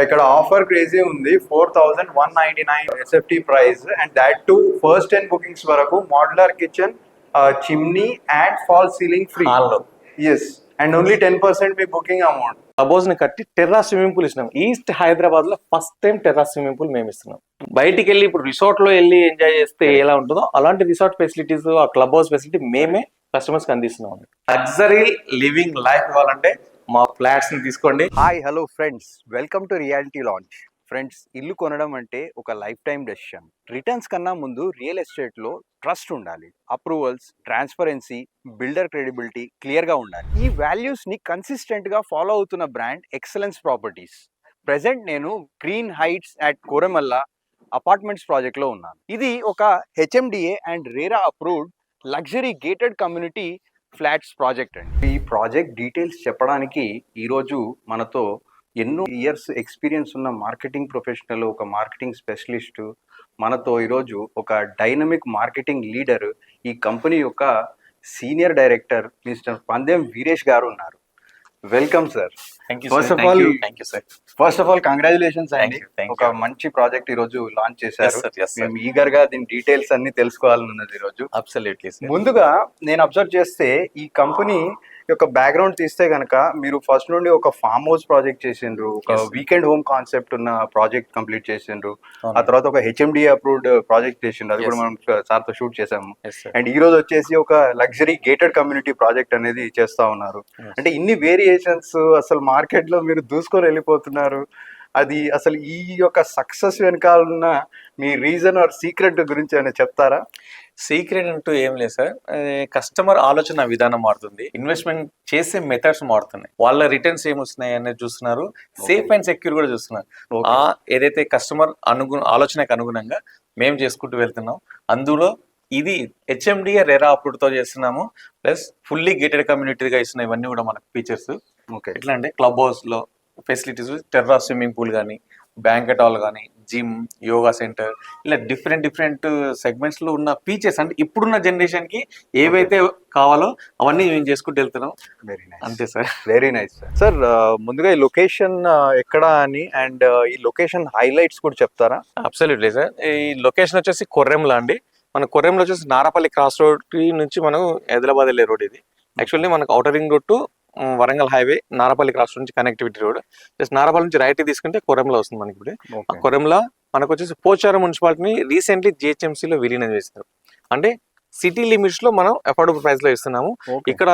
ఇక్కడ offer crazy ఉంది. 4199 SFT price and that to first 10 bookings వరకు modular kitchen, chimney and fall ceiling free. Yes, and only 10% మీ booking amount. Club ని కట్టి terrace swimming pool ఇస్తున్నాం. East Hyderabad లో first time terrace swimming pool మేము ఇస్తున్నాం. బయటికి వెళ్ళి ఇప్పుడు రిసార్ట్ లో వెళ్ళి ఎంజాయ్ చేస్తే ఎలా ఉంటుందో అలాంటి రిసార్ట్ ఫెసిలిటీస్, ఆ క్లబ్ హౌస్ ఫెసిలిటీ మేమే కస్టమర్స్ కి అందిస్తున్నాం. లగ్జరీ లివింగ్ లైఫ్ ఇవ్వాలంటే మా ఫ్లాట్స్ ని తీసుకోండి. Hi, hello friends, welcome to reality launch. Friends, ఇల్లు కొనడం అంటే ఒక లైఫ్ టైం డెసిషన్. రిటర్న్స్ కన్నా ముందు రియల్ ఎస్టేట్ లో ట్రస్ట్ ఉండాలి. Approvals, transparency, builder credibility clear గా ఉండాలి. ఈ వాల్యూస్ ని కన్సిస్టెంట్ గా ఫాలో అవుతున్న బ్రాండ్ ఎక్సలెన్స్ ప్రాపర్టీస్. ప్రెసెంట్ నేను Green Heights at Korremula apartments project లో ఉన్నాను. ఇది ఒక HMDA and RERA approved luxury gated community flats project అండి. ఈ ప్రాజెక్ట్ డీటెయిల్స్ చెప్పడానికి ఈరోజు మనతో ఎన్నో ఇయర్స్ ఎక్స్పీరియన్స్ ఉన్న మార్కెటింగ్ ప్రొఫెషనల్, ఒక మార్కెటింగ్ స్పెషలిస్ట్ మనతో ఈరోజు ఒక డైనమిక్ మార్కెటింగ్ లీడర్, ఈ కంపెనీ యొక్క సీనియర్ డైరెక్టర్ మిస్టర్ పందెం వీరేష్ గారు ఉన్నారు. Welcome sir. First of all congratulations అండి. ఒక మంచి ప్రాజెక్ట్ ఈ రోజు లాంచ్ చేశారు. మేము ఈగర్ గా దీని డీటెయిల్స్ అన్ని తెలుసుకోవాలన్నది ఈ రోజు. అబ్సల్యూట్లీ. ముందుగా నేను అబ్జర్వ్ చేస్తే ఈ కంపెనీ యొక్క బ్యాక్గ్రౌండ్ తీస్తే గనక మీరు ఫస్ట్ నుండి ఒక ఫార్మ్ హౌస్ ప్రాజెక్ట్ చేసిండ్రు, ఒక వీకెండ్ హోమ్ కాన్సెప్ట్ ఉన్న ప్రాజెక్ట్ కంప్లీట్ చేసిండ్రు, ఆ తర్వాత ఒక హెచ్ఎండి అప్రూవ్డ్ ప్రాజెక్ట్ చేసిండ్రు, అది కూడా మనం సార్ తో షూట్ చేసాము. అండ్ ఈ రోజు వచ్చేసి ఒక లగ్జరీ గేటెడ్ కమ్యూనిటీ ప్రాజెక్ట్ అనేది చేస్తా ఉన్నారు. అంటే ఇన్ని వేరియేషన్స్, అసలు మార్కెట్ లో మీరు దూసుకొని వెళ్ళిపోతున్నారు. అది అసలు ఈ యొక్క సక్సెస్ వెనకాల ఉన్న మీ రీజన్ ఆర్ సీక్రెట్ గురించి ఏమైనా చెప్తారా? సీక్రెట్ అంటూ ఏం లేదు సార్. కస్టమర్ ఆలోచన విధానం మారుతుంది, ఇన్వెస్ట్మెంట్ చేసే మెథడ్స్ మారుతున్నాయి, వాళ్ళ రిటర్న్స్ ఏమొస్తున్నాయి అనేది చూస్తున్నారు, సేఫ్ అండ్ సెక్యూర్ కూడా చూస్తున్నారు. ఏదైతే కస్టమర్ ఆలోచనకు అనుగుణంగా మేము చేసుకుంటూ వెళ్తున్నాం. అందులో ఇది హెచ్ఎండిఏ రెరా అప్రూవ్ తో చేస్తున్నాము, ప్లస్ ఫుల్లీ గేటెడ్ కమ్యూనిటీగా ఇస్తున్నాయి. ఇవన్నీ కూడా మనకు ఫీచర్స్. ఎట్లా అంటే క్లబ్ హౌస్ లో ఫెసిలిటీస్, టెర్రాస్ స్విమ్మింగ్ పూల్ కానీ, బ్యాంకెట్ హాల్ కానీ, జిమ్, యోగా సెంటర్, ఇలా డిఫరెంట్ సెగ్మెంట్స్ లో ఉన్న ఫీచర్స్. అంటే ఇప్పుడున్న జనరేషన్ కి ఏవైతే కావాలో అవన్నీ మేము చేసుకుంటూ వెళ్తున్నాం. Very nice. అంతే సార్. Very nice sir. ముందుగా ఈ లొకేషన్ ఎక్కడ అని అండ్ ఈ లొకేషన్ హైలైట్స్ కూడా చెప్తారా? Absolutely sir. ఈ లొకేషన్ వచ్చేసి కొర్రెంలా అండి. మన కొర్రెంలో వచ్చేసి నారాపల్లి క్రాస్ రోడ్ నుంచి మనం హైదరాబాద్ వెళ్ళే రోడ్ ఇది. యాక్చువల్లీ మనకు outer ring road to Warangal highway, Narapalli cross నుంచి కనెక్టివిటీ రోడ్. జస్ట్ నారాపల్లి నుంచి రైట్ తీసుకుంటే కొరంలో వస్తుంది మనకి. ఇప్పుడు ఆ కొరంలో మనకు వచ్చేసి పోచారం మున్సిపాలిటీని రీసెంట్లీ జిహెచ్ఎంసీలో విలీనం చేశారు. అంటే సిటీ లిమిట్స్ లో మనం అఫోర్డబుల్ ప్రైస్ లో ఇస్తున్నాము. ఇక్కడ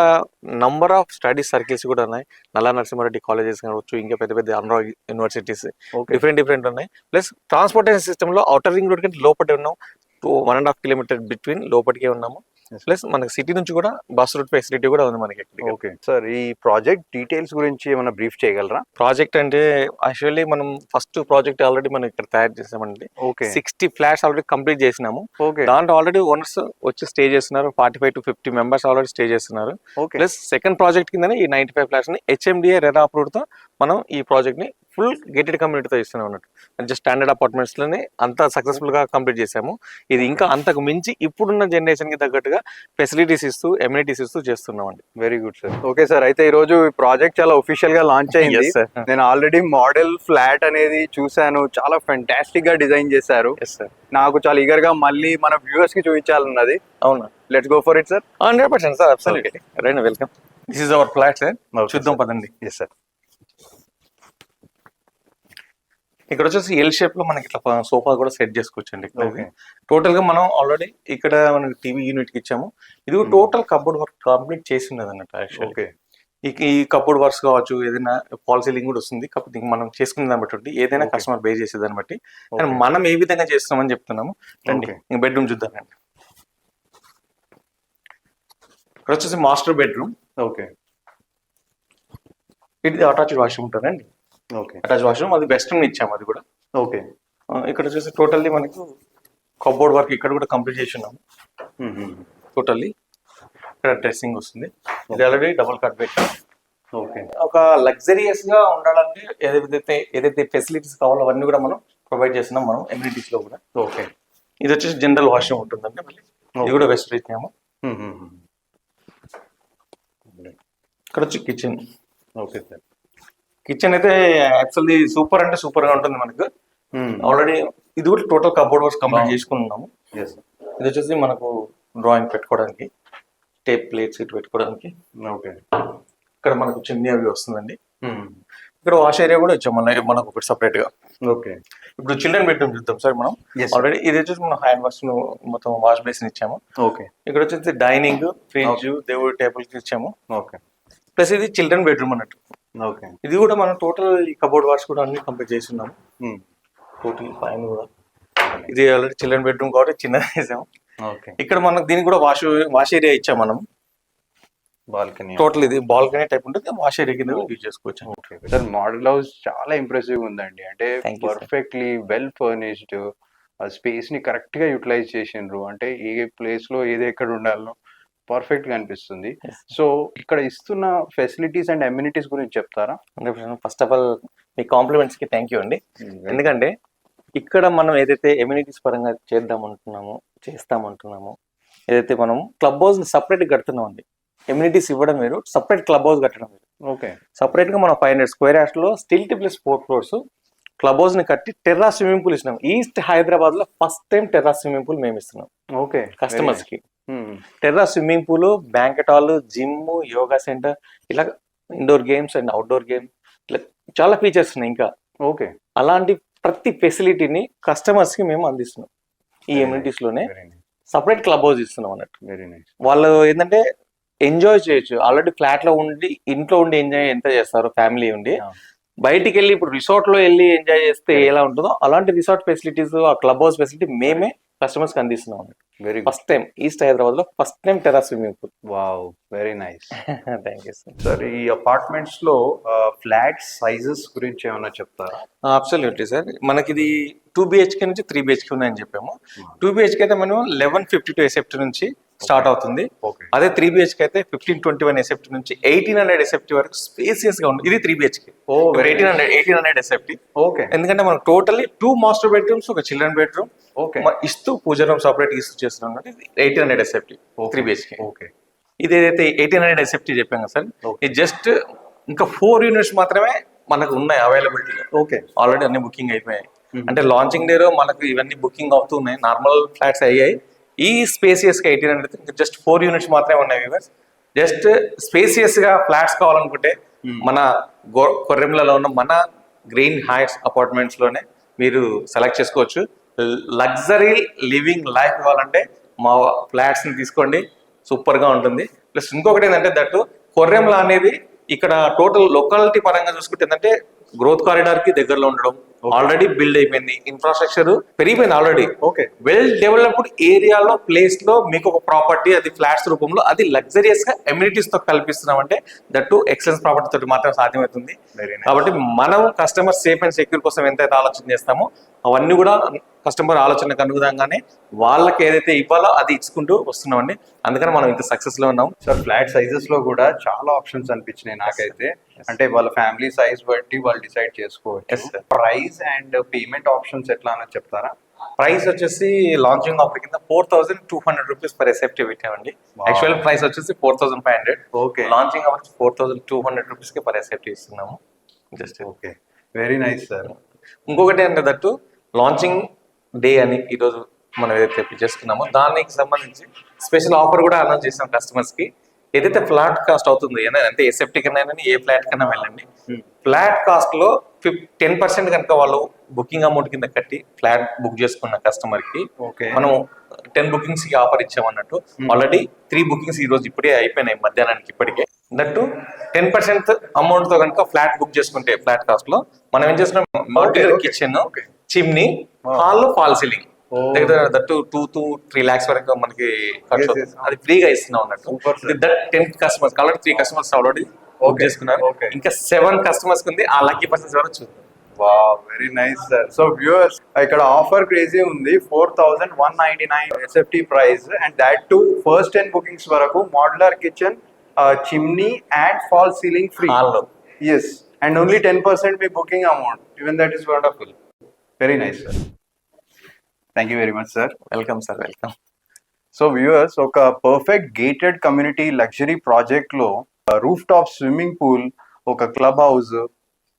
నంబర్ ఆఫ్ స్టడీస్ సర్కిల్స్ కూడా ఉన్నాయి. నల్లా నరసింహారెడ్డి కాలేజెస్ కావచ్చు, ఇంకా పెద్ద పెద్ద అనురాగ్ యూనివర్సిటీస్ డిఫరెంట్ ఉన్నాయి. ప్లస్ ట్రాన్స్పోర్టేషన్ సిస్టమ్ లో ఔటర్ రింగ్ రోడ్ కంటే లోపటే ఉన్నాం. 1.5 కిలోమీటర్ బిట్వీన్ లోపలికే ఉన్నాము. ప్లస్ మనకి సిటీ నుంచి కూడా బస్ రూట్ ఫెసిలిటీ కూడా ఉంది మనకి. ఓకే సార్, ఈ ప్రాజెక్ట్ డీటెయిల్స్ గురించి ఏమైనా బ్రీఫ్ చేయగలరా? ప్రాజెక్ట్ అంటే యాక్చువల్లీ మనం ఫస్ట్ ప్రాజెక్ట్ ఆల్రెడీ మనం ఇక్కడ తయారు చేసామండి. 60 ఫ్లాట్స్ ఆల్రెడీ కంప్లీట్ చేసినాము. దాంట్లో ఆల్రెడీ ఓనర్స్ వచ్చి స్టే చేస్తున్నారు. 45 to 50 మెంబర్స్ ఆల్రెడీ స్టే చేస్తున్నారు. ప్లస్ సెకండ్ ప్రాజెక్ట్ కింద ఈ 95 ఫ్లాట్స్ ని హెచ్ఎండిఏ రెరా అప్రూవ్డ్ తో మనం ఈ ప్రాజెక్ట్ ని ఫుల్ గేటెడ్ కమ్యూనిటీతో ఇస్తున్నాం అన్నట్టు. జస్ట్ స్టాండర్డ్ అపార్ట్మెంట్స్ లోనే అంత సక్సెస్ఫుల్ గా కంప్లీట్ చేసాము. ఇది ఇంకా అంతకు మించి ఇప్పుడున్న జనరేషన్ కి తగ్గట్టుగా ఫెసిలిటీస్ ఇస్తూ, ఎమ్యూనిటీస్ ఇస్తూ చేస్తున్నాం అండి. Very good sir. Okay sir, అయితే ఈ రోజు ఈ ప్రాజెక్ట్ చాలా ఒఫిషియల్ గా లాంచ్ అయింది. నేను ఆల్రెడీ మోడల్ ఫ్లాట్ అనేది చూసాను, చాలా ఫెంటాస్టిక్ గా డిజైన్ చేశారు. నాకు చాలా ఈగర్ గా మళ్ళీ మన వ్యూవర్స్ కి చూపించాలన్నది. అవునా? Let's go for it sir. 100% sir. Absolutely. Right, welcome. This is our flat sir. చూద్దాం పదండి. Yes sir. ఇక్కడ వచ్చేసి ఎల్ షేప్ లో మనకి ఇట్లా సోఫా కూడా సెట్ చేసుకోవచ్చండి. టోటల్ గా మనం ఆల్రెడీ ఇక్కడ మనకి టీవీ యూనిట్ కి ఇచ్చాము. ఇది టోటల్ కబోర్డ్ వర్క్ కంప్లీట్ చేసి ఉన్నది అన్నట్టు. ఈ కబోర్డ్ వర్క్స్ కావచ్చు, ఏదైనా ఫాల్ సీలింగ్ కూడా వస్తుంది. కాకపోతే మనం చేసుకునే దాన్ని బట్టి ఏదైనా కస్టమర్ బే చేసేదాన్ని బట్టి మనం ఏ విధంగా చేస్తున్నామని చెప్తున్నాము. రండి బెడ్రూమ్ చూద్దామండి. ఇక్కడ వచ్చేసి మాస్టర్ బెడ్రూమ్. ఓకే, ఇది అటాచ్డ్ వాష్రూమ్ ఉంటుందండి. అటాచ్ వాష్రూమ్, అది వెస్ట్రన్ ఇచ్చాము అది కూడా. ఓకే, ఇక్కడ వచ్చేసి టోటల్లీ మనకు కబోర్డ్ వర్క్ ఇక్కడ కూడా కంప్లీట్ చేసి ఉన్నాము. టోటల్లీ ఇక్కడ డ్రెస్సింగ్ వస్తుంది. ఇది already double cut bed. Okay, ఒక లగ్జరియస్ గా ఉండాలంటే ఏదైతే ఫెసిలిటీస్ కావాలో అవన్నీ కూడా మనం ప్రొవైడ్ చేస్తున్నాం మనం ఎమ్యూనిటీస్ లో కూడా. ఓకే, ఇది వచ్చేసి జనరల్ వాష్రూమ్ ఉంటుందండి. మళ్ళీ ఇది కూడా వెస్ట్ ఇచ్చాము. ఇక్కడ వచ్చి కిచెన్. Okay sir. కిచెన్ అయితే యాక్చువల్లీ సూపర్ అంటే సూపర్ గా ఉంటుంది మనకు. ఆల్రెడీ ఇది కూడా టోటల్ కబోర్డ్ వర్క్స్ కంప్లీట్ చేసుకున్నాము. ఇది వచ్చేసి మనకు డ్రాయింగ్ పెట్టుకోవడానికి, టేప్ ప్లేట్స్ ఇటు పెట్టుకోవడానికి. ఓకే. ఇక్కడ మనకు చిమ్నీ అవి వస్తుందండి. ఇక్కడ వాష్ ఏరియా కూడా ఇచ్చాం మనకు ఒకటి సపరేట్ గా. ఓకే. ఇప్పుడు చిల్డ్రన్ బెడ్రూమ్ చూద్దాం సార్ మనం. ఆల్రెడీ ఇది వచ్చేసి మనం హ్యాండ్ వాష్ మొత్తం వాష్ బేసిన్ ఇచ్చాము. ఓకే. ఇక్కడ వచ్చేసి డైనింగ్, ఫ్రిడ్జ్, దేవుడి టేబుల్ ఇచ్చాము. ఓకే. ప్లస్ ఇది చిల్డ్రన్ బెడ్రూమ్ అన్నట్టు. ఓకే. ఇది కూడా మనం టోటల్ ఈ కబోర్డ్ వాష్ కూడా అన్ని కంప్లీట్ చేస్తున్నాము. టోటల్ పైన కూడా ఇది ఆల్రెడీ చిల్డ్రన్ బెడ్రూమ్ కాబట్టి చిన్నగా వేసాము. ఓకే. ఇక్కడ మనకు దీనికి కూడా వాష్ ఏరియా ఇచ్చాం మనం. బాల్కనీ టోటల్ ఇది బాల్కనీ టైప్ ఉంటుంది, వాష్ ఏరియా కింద యూజ్ చేసుకోవచ్చు. సార్ మోడల్ హౌస్ చాలా ఇంప్రెసివ్ ఉందండి. అంటే Thank you, sir. Perfectly well furnished, ఆ స్పేస్ ని కరెక్ట్ గా యూటిలైజ్ చేసిండ్రు. అంటే ఏ ప్లేస్ లో ఏది ఎక్కడ ఉండాలో పర్ఫెక్ట్ గా అనిపిస్తుంది. సో ఇక్కడ ఇస్తున్న ఫెసిలిటీస్ అండ్ అమ్యూనిటీస్ గురించి చెప్తారా? First of all me compliments కి థ్యాంక్ యూ అండి. ఎందుకంటే ఇక్కడ మనం ఏదైతే ఎమ్యూనిటీస్ పరంగా చేస్తామంటున్నామో ఏదైతే మనం క్లబ్ హౌస్ సపరేట్ కడుతున్నాం అండి. ఎమ్యూనిటీస్ ఇవ్వడం మీరు, సపరేట్ క్లబ్ హౌస్ కట్టడం మీరు. ఓకే. సపరేట్ గా మనం 500 స్క్వేర్ యార్డ్స్ లో stilt plus 4 floors club house ని కట్టి టెర్రాస్ స్విమ్మింగ్ పూల్ ఇస్తున్నాం. ఈస్ట్ హైదరాబాద్ లో first time terrace swimming pool మేము ఇస్తున్నాం. ఓకే. కస్టమర్స్ కి terrace swimming pool, banquet hall, gym, yoga centre, ఇలా indoor games and outdoor game, ఇలా చాలా ఫీచర్స్ ఉన్నాయి. ఇంకా ఓకే. అలాంటి ప్రతి ఫెసిలిటీని కస్టమర్స్ కి మేము అందిస్తున్నాం. ఈ ఎమ్యూనిటీస్ లోనే సపరేట్ క్లబ్ హౌస్ ఇస్తున్నాం అన్నట్టు. Very nice. వాళ్ళు ఏంటంటే ఎంజాయ్ చేయొచ్చు. ఆల్రెడీ ఫ్లాట్ లో ఉండి ఇంట్లో ఉండి ఎంజాయ్ ఎంత చేస్తారు ఫ్యామిలీ ఉండి, బయటికి వెళ్ళి ఇప్పుడు రిసార్ట్ లో వెళ్ళి ఎంజాయ్ చేస్తే ఎలా ఉంటుందో అలాంటి రిసార్ట్ ఫెసిలిటీస్, ఆ క్లబ్ హౌస్ ఫెసిలిటీ మేమే కస్టమర్స్ కి అందిస్తున్నాం. Very first time east Hyderabad లో first time terrace swimming pool. Wow, very nice. Thank you sir. Sir ఈ అపార్ట్మెంట్స్ లో ఫ్లాట్ సైజెస్ గురించి ఏమైనా చెప్తారా? Absolutely sir. మనకి ఇది 2 BHK నుంచి 3 BHK ఉన్నాయని చెప్పాము. 2 BHK అయితే మనం 1152 SFT నుంచి స్టార్ట్ అవుతుంది. అదే 3 BHK అయితే 1521 SFT నుంచి 1800 SFT వరకు స్పేసియస్ గా ఉంది. ఇది 3 BHK. 1800 SFT. ఓకే. ఎందుకంటే మనం టోటల్లీ 2 మాస్టర్ బెడ్రూమ్స్, ఒక చిల్డ్రన్ బెడ్రూమ్ ఇస్తూ పూజ రూమ్ సపరేట్ ఇస్తూ చేస్తున్నాం. 1800 SFT 3 BHK. ఓకే. ఇది ఏదైతే 1800 SFT చెప్పాం కదా సార్, ఇది జస్ట్ ఇంకా 4 యూనిట్స్ మాత్రమే మనకు ఉన్నాయి అవైలబిలిటీలో. ఓకే. ఆల్రెడీ అన్ని బుకింగ్ అయిపోయాయి. అంటే లాంచింగ్ డే లో మనకు ఇవన్నీ బుకింగ్ అవుతున్నాయి. నార్మల్ ఫ్లాట్స్ అయ్యాయి. ఈ స్పేసియస్ గా 1800 జస్ట్ 4 యూనిట్స్ మాత్రమే ఉన్నాయి వ్యూవర్స్. జస్ట్ స్పేసియస్ గా ఫ్లాట్స్ కావాలనుకుంటే మన కొర్రెంలలో ఉన్న మన గ్రీన్ హైట్స్ అపార్ట్మెంట్స్ లోనే మీరు సెలెక్ట్ చేసుకోవచ్చు. లగ్జరీ లివింగ్ లైఫ్ కావాలంటే మా ఫ్లాట్స్ ని తీసుకోండి, సూపర్ గా ఉంటుంది. ప్లస్ ఇంకొకటి ఏంటంటే దట్టు కొర్రెంల అనేది ఇక్కడ టోటల్ లొకాలిటీ పరంగా చూసుకుంటే ఏంటంటే గ్రోత్ కారిడార్ కి దగ్గరలో ఉండడం, ఆల్రెడీ బిల్డ్ అయిపోయింది, ఇన్ఫ్రాస్ట్రక్చర్ పెరిగిపోయింది ఆల్రెడీ. ఓకే. వెల్ డెవలప్డ్ ఏరియాలో ప్లేస్ లో మీకు ఒక ప్రాపర్టీ అది ఫ్లాట్స్ రూపంలో అది లగ్జరియస్ గా ఎమ్యూనిటీస్ తో కల్పిస్తున్నాం అంటే దట్టు ఎక్సలెన్స్ ప్రాపర్టీ తోటి మాత్రం సాధ్యమవుతుంది. కాబట్టి మనం కస్టమర్ సేఫ్ అండ్ సెక్యూర్ కోసం ఎంతైతే ఆలోచన చేస్తామో అవన్నీ కూడా కస్టమర్ ఆలోచనకు అనుగుణంగానే వాళ్ళకి ఏదైతే ఇవ్వాలో అది ఇచ్చుకుంటూ వస్తున్నామండి. అందుకని మనం ఇంత సక్సెస్ లో ఉన్నాం. సార్ ఫ్లాట్ సైజెస్ లో కూడా చాలా ఆప్షన్స్ అనిపించినాయి నాకైతే. అంటే వాళ్ళ ఫ్యామిలీ సైజ్ బట్టి వాళ్ళు డిసైడ్ చేసుకోవచ్చు. ప్రైస్ అండ్ పేమెంట్ ఆప్షన్స్ ఎట్లా అని చెప్తారా? ప్రైస్ వచ్చేసి లాంచింగ్ ఆఫర్ కింద 4200 రూపీస్ పర్ ఎస్ఎఫ్టీ పెట్టామండి. యాక్చువల్ ప్రైస్ వచ్చేసి 4500. ఓకే. లాంచింగ్ ఆఫర్ 4200 రూపీస్ కి పర్ ఎస్ఎఫ్టీ ఇస్తున్నాము. Just okay. Very nice sir. ఇంకొకటి అంటే దట్టు లాంచింగ్ డే అని ఈరోజు మనం ఏదైతే చేసుకున్నామో దానికి సంబంధించి స్పెషల్ ఆఫర్ కూడా అనౌన్స్ చేసాం కస్టమర్స్ కి. ఏదైతే ఫ్లాట్ కాస్ట్ అవుతుంది అంటే ఎస్ఎఫ్టీ కన్నా ఏ ఫ్లాట్ కన్నా వెళ్ళండి, ఫ్లాట్ కాస్ట్ లో 10% కనుక వాళ్ళు బుకింగ్ అమౌంట్ కింద కట్టి ఫ్లాట్ బుక్ చేసుకున్న కస్టమర్ కి మనం 10 బుకింగ్స్ కి ఆఫర్ ఇచ్చామన్నట్టు. ఆల్రెడీ 3 బుకింగ్స్ ఈ రోజు ఇప్పుడే అయిపోయినాయి మధ్యాహ్నానికి. ఇప్పటికే దట్టు 10% అమౌంట్ తో కనుక ఫ్లాట్ బుక్ చేసుకుంటే ఫ్లాట్ కాస్ట్ లో మనం ఏం చేస్తున్నాం, modular kitchen, chimney, hall, fall ceiling that 2 to 3 lakhs వరకు మనకి ఖర్చు అవుతుంది. అది ఫ్రీగా ఇస్తున్నాం అన్నట్టు. That 10 customers already 3 customers already book చేసుకున్నారు. ఇంకా 7 కస్టమర్స్ ఉంది. ఆ లక్కీ పర్సన్స్ ఎవరో చూద్దాం. Wow, very nice sir. So viewers ఇక్కడ ఆఫర్ క్రేజీ ఉంది. 4199 SFT price and that to first 10 bookings వరకు modular kitchen, chimney and fall ceiling free. Yes, and only 10% మీ booking amount. Even that is wonderful. Very nice sir. Thank you very much sir. Welcome sir, welcome. So viewers ఒక perfect gated community luxury project లో roof top swimming pool, ఒక club house,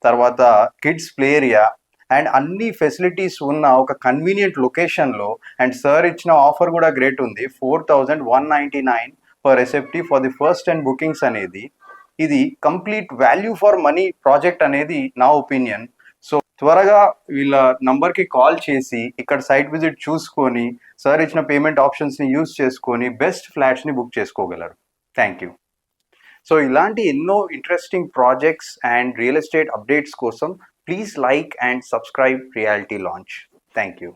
తర్వాత kids play area and అన్ని facilities ఉన్న ఒక convenient లొకేషన్లో. And sir ఇచ్చిన offer కూడా గ్రేట్ ఉంది, 4199 per SFT for the first 10 bookings అనేది. ఇది complete value for money project అనేది నా ఒపీనియన్. సో త్వరగా వీళ్ళ నంబర్కి కాల్ చేసి ఇక్కడ సైట్ విజిట్ చూసుకొని సార్ ఇచ్చిన పేమెంట్ ఆప్షన్స్ని యూజ్ చేసుకొని బెస్ట్ ఫ్లాట్స్ని బుక్ చేసుకోగలరు. Thank you. సో ఇలాంటి ఎన్నో interesting projects and real estate updates కోసం please like and subscribe reality launch. Thank you.